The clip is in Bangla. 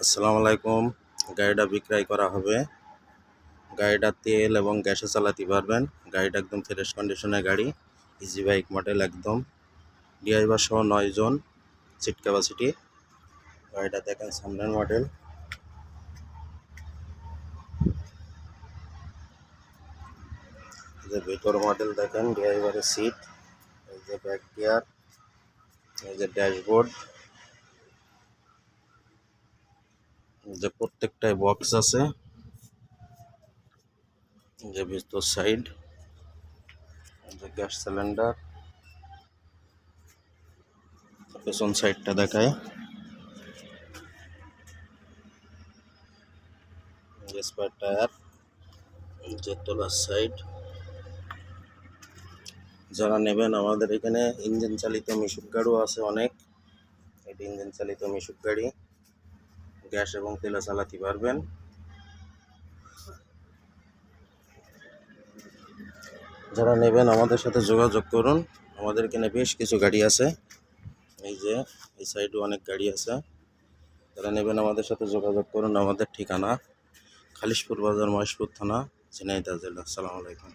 আসসালামু আলাইকুম। গাড়িটা বিক্রয় করা হবে। গাড়িটা তেল এবং গ্যাসে চালাতে পারবেন। গাড়িটা একদম ফ্রেশ কন্ডিশনের গাড়ি, ইজি বাইক মডেল একদম। ড্রাইভার সহ 9 জন, সিট ক্যাপাসিটি। গাড়িটা দেখেন সামনের মডেল, যে ভেতর মডেল দেখেন, ড্রাইভারের সিট, এই যে ব্যাক গিয়ার, এই যে ড্যাশবোর্ড, যে প্রত্যেকটায় বক্স আছে, যে ভিতর সাইড, যে গ্যাস সিলিন্ডার, পেছন সাইডটা দেখায়, যে স্পেয়ার টায়ার, যে তলার সাইড। যারা নেবেন আমাদের এখানে ইঞ্জিন চালিত মিশুক গাড়িও আছে অনেক। এটি ইঞ্জিন চালিত মিশুক গাড়ি, গ্যাস এবং তেলে চালাতে পারবেন। যারা নেবেন আমাদের সাথে যোগাযোগ করুন। আমাদের এখানে বেশ কিছু গাড়ি আছে, এই যে এই সাইডে অনেক গাড়ি আছে। যারা নেবেন আমাদের সাথে যোগাযোগ করুন। আমাদের ঠিকানা খালিশপুর বাজার, মহেশপুর থানা, ঝিনাইদহ জেলা। আসসালামু আলাইকুম।